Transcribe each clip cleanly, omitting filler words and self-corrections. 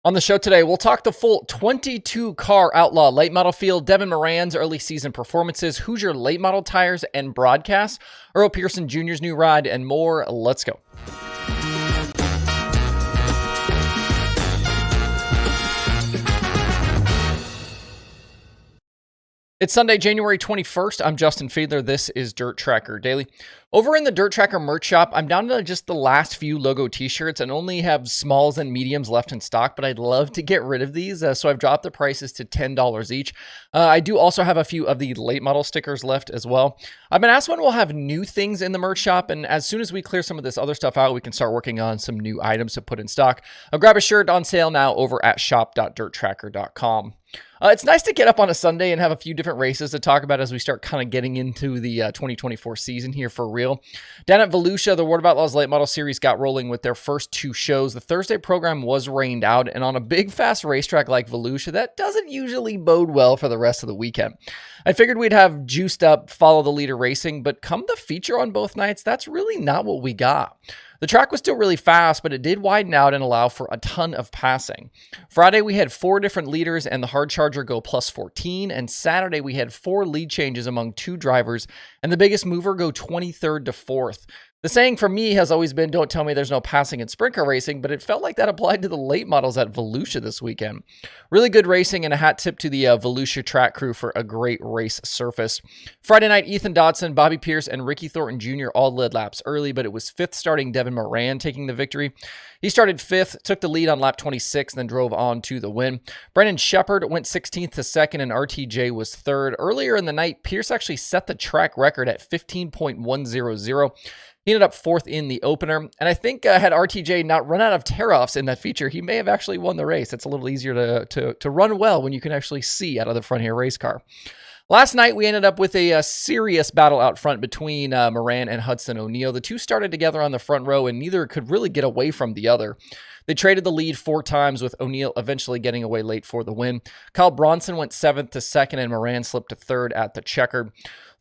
On the show today, we'll talk the full 22-car Outlaw late model field, Devin Moran's early season performances, Hoosier late model tires and broadcasts, Earl Pearson Jr.'s new ride, and more. Let's go. It's Sunday, January 21st. I'm Justin Fiedler. This is Dirt Tracker Daily. Over in the Dirt Tracker merch shop, I'm down to just the last few logo t-shirts and only have smalls and mediums left in stock, but I'd love to get rid of these, so I've dropped the prices to $10 each. I do also have a few of the late model stickers left as well. I've been asked when we'll have new things in the merch shop, and as soon as we clear some of this other stuff out, we can start working on some new items to put in stock. I'll grab a shirt on sale now over at shop.dirtracker.com. It's nice to get up on a Sunday and have a few different races to talk about as we start kind of getting into the 2024 season here for real. Down at Volusia, the World of Outlaws Late Model Series got rolling with their first two shows. The Thursday program was rained out, and on a big, fast racetrack like Volusia, that doesn't usually bode well for the rest of the weekend. I figured we'd have juiced up, follow the leader racing, but come the feature on both nights, that's really not what we got. The track was still really fast, but it did widen out and allow for a ton of passing. Friday, we had 4 different leaders and the hard charger go plus 14, and Saturday, we had 4 lead changes among 2 drivers, and the biggest mover go 23rd to 4th. The saying for me has always been, don't tell me there's no passing in sprint car racing, but it felt like that applied to the late models at Volusia this weekend. Really good racing, and a hat tip to the Volusia track crew for a great race surface. Friday night, Ethan Dodson, Bobby Pierce, and Ricky Thornton Jr. all led laps early, but it was 5th starting Devin Moran taking the victory. He started 5th, took the lead on lap 26, then drove on to the win. Brendan Shepard went 16th to 2nd, and RTJ was 3rd. Earlier in the night, Pierce actually set the track record at 15.100. He ended up 4th in the opener, and I think had RTJ not run out of tear-offs in that feature, he may have actually won the race. It's a little easier to run well when you can actually see out of the front here race car. Last night, we ended up with a serious battle out front between Moran and Hudson O'Neill. The two started together on the front row, and neither could really get away from the other. They traded the lead 4 times, with O'Neill eventually getting away late for the win. Kyle Bronson went 7th to 2nd, and Moran slipped to 3rd at the checkered.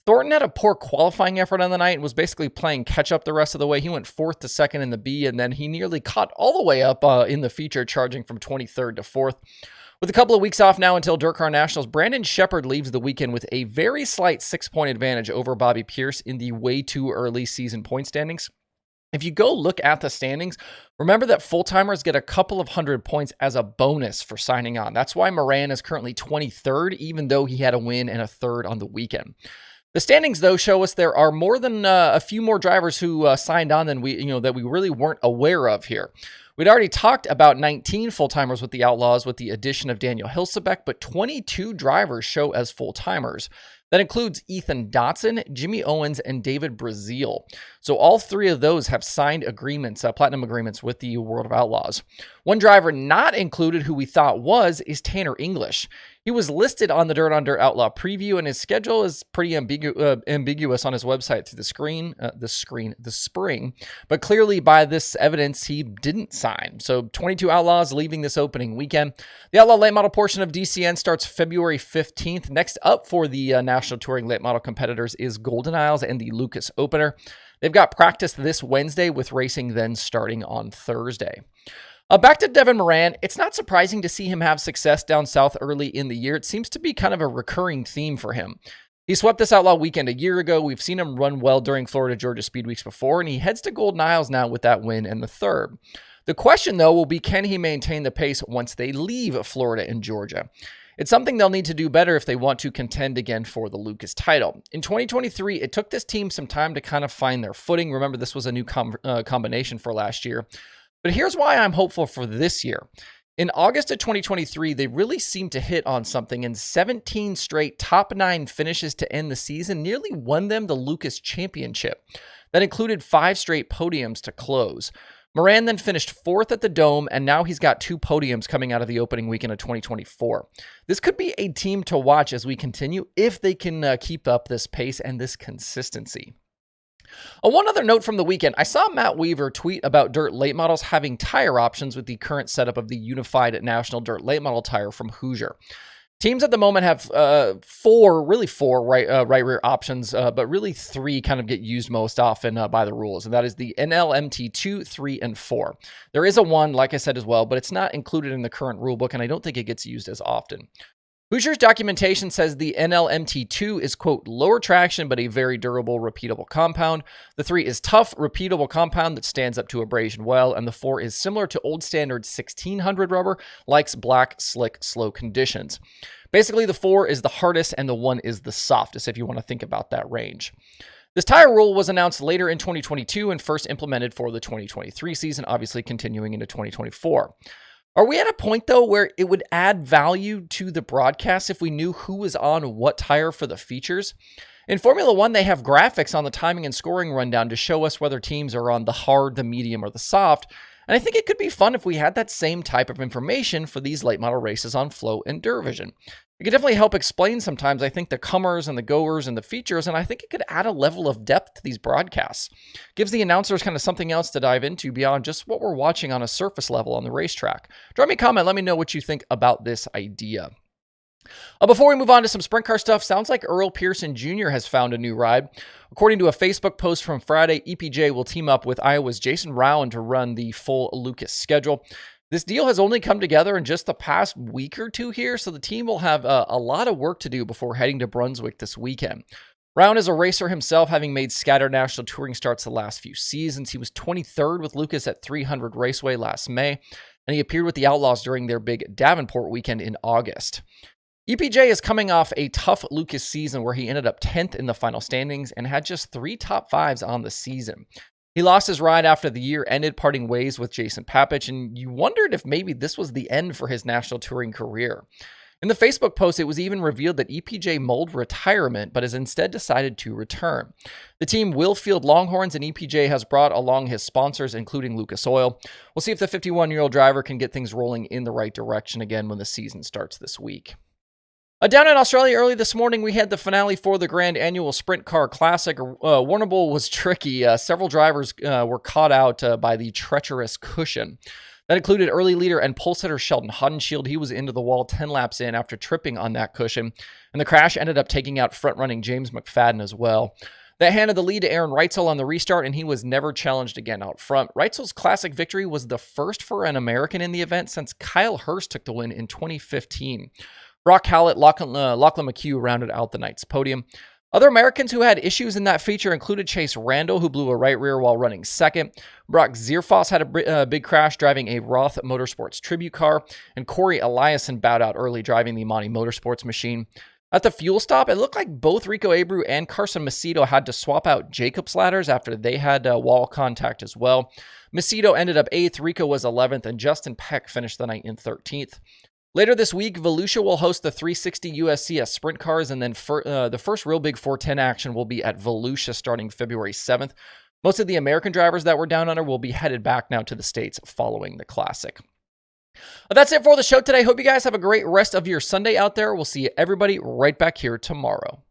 Thornton had a poor qualifying effort on the night and was basically playing catch-up the rest of the way. He went 4th to 2nd in the B, and then he nearly caught all the way up in the feature, charging from 23rd to 4th. With a couple of weeks off now until DIRTRACKR Nationals, Brandon Shepard leaves the weekend with a very slight 6-point advantage over Bobby Pierce in the way too early season point standings. If you go look at the standings, remember that full-timers get a couple of 100 points as a bonus for signing on. That's why Moran is currently 23rd, even though he had a win and a 3rd on the weekend. The standings, though, show us there are more than a few more drivers who signed on than that we really weren't aware of here. We'd already talked about 19 full-timers with the Outlaws with the addition of Daniel Hilsebeck, but 22 drivers show as full-timers. That includes Ethan Dodson, Jimmy Owens, and David Brazil. So all 3 of those have signed agreements, platinum agreements with the World of Outlaws. One driver not included who we thought was is Tanner English. He was listed on the Dirt on Dirt Outlaw preview, and his schedule is pretty ambiguous on his website through the spring. But clearly by this evidence, he didn't sign. So 22 Outlaws leaving this opening weekend. The Outlaw late model portion of DCN starts February 15th. Next up for the National Touring late model competitors is Golden Isles and the Lucas Opener. They've got practice this Wednesday, with racing then starting on Thursday. Back to Devin Moran, it's not surprising to see him have success down south early in the year. It seems to be kind of a recurring theme for him. He swept this Outlaw weekend a year ago. We've seen him run well during Florida-Georgia Speed Weeks before, and he heads to Golden Isles now with that win and the 3rd. The question, though, will be, can he maintain the pace once they leave Florida and Georgia? It's something they'll need to do better if they want to contend again for the Lucas title. In 2023, it took this team some time to kind of find their footing. Remember, this was a new combination for last year. But here's why I'm hopeful for this year. In August of 2023, they really seemed to hit on something, and 17 straight top 9 finishes to end the season nearly won them the Lucas Championship. That included 5 straight podiums to close. Moran then finished 4th at the Dome, and now he's got 2 podiums coming out of the opening weekend of 2024. This could be a team to watch as we continue if they can keep up this pace and this consistency. One other note from the weekend, I saw Matt Weaver tweet about Dirt Late Models having tire options with the current setup of the unified National Dirt Late Model tire from Hoosier. Teams at the moment have four right rear options, but really three kind of get used most often by the rules, and that is the NLMT 2, 3, and 4. There is a 1, like I said as well, but it's not included in the current rulebook, and I don't think it gets used as often. Hoosier's documentation says the NLMT2 is, quote, lower traction, but a very durable, repeatable compound. The 3 is tough, repeatable compound that stands up to abrasion well, and the 4 is similar to old standard 1600 rubber, likes black, slick, slow conditions. Basically, the 4 is the hardest and the 1 is the softest, if you want to think about that range. This tire rule was announced later in 2022 and first implemented for the 2023 season, obviously continuing into 2024. Are we at a point, though, where it would add value to the broadcast if we knew who was on what tire for the features? In Formula One, they have graphics on the timing and scoring rundown to show us whether teams are on the hard, the medium, or the soft, and I think it could be fun if we had that same type of information for these late model races on Flow and DIRTRACKR. It could definitely help explain sometimes, I think, the comers and the goers and the features, and I think it could add a level of depth to these broadcasts. Gives the announcers kind of something else to dive into beyond just what we're watching on a surface level on the racetrack. Drop me a comment, let me know what you think about this idea. Before we move on to some sprint car stuff, sounds like Earl Pearson Jr. has found a new ride. According to a Facebook post from Friday, EPJ will team up with Iowa's Jason Rowan to run the full Lucas schedule. This deal has only come together in just the past week or two here, so the team will have a lot of work to do before heading to Brunswick this weekend. Rowan is a racer himself, having made scattered national touring starts the last few seasons. He was 23rd with Lucas at 300 Raceway last May, and he appeared with the Outlaws during their big Davenport weekend in August. EPJ is coming off a tough Lucas season where he ended up 10th in the final standings and had just 3 top 5s on the season. He lost his ride after the year ended, parting ways with Jason Papich, and you wondered if maybe this was the end for his national touring career. In the Facebook post, it was even revealed that EPJ mulled retirement, but has instead decided to return. The team will field Longhorns, and EPJ has brought along his sponsors, including Lucas Oil. We'll see if the 51-year-old driver can get things rolling in the right direction again when the season starts this week. Down in Australia early this morning, we had the finale for the Grand Annual Sprint Car Classic. Warrnambool was tricky. Several drivers were caught out by the treacherous cushion. That included early leader and pole sitter Sheldon Haudenschild. He was into the wall 10 laps in after tripping on that cushion, and the crash ended up taking out front-running James McFadden as well. That handed the lead to Aaron Reitzel on the restart, and he was never challenged again out front. Reitzel's classic victory was the first for an American in the event since Kyle Hurst took the win in 2015. Brock Hallett, Lachlan McHugh rounded out the night's podium. Other Americans who had issues in that feature included Chase Randall, who blew a right rear while running second. Brock Zierfoss had a big crash driving a Roth Motorsports tribute car, and Corey Eliason bowed out early driving the Monty Motorsports machine. At the fuel stop, it looked like both Rico Abreu and Carson Macedo had to swap out Jacob's ladders after they had wall contact as well. Macedo ended up 8th, Rico was 11th, and Justin Peck finished the night in 13th. Later this week, Volusia will host the 360 USCS Sprint Cars, and then the first real big 410 action will be at Volusia starting February 7th. Most of the American drivers that were down under will be headed back now to the States following the Classic. That's it for the show today. Hope you guys have a great rest of your Sunday out there. We'll see everybody right back here tomorrow.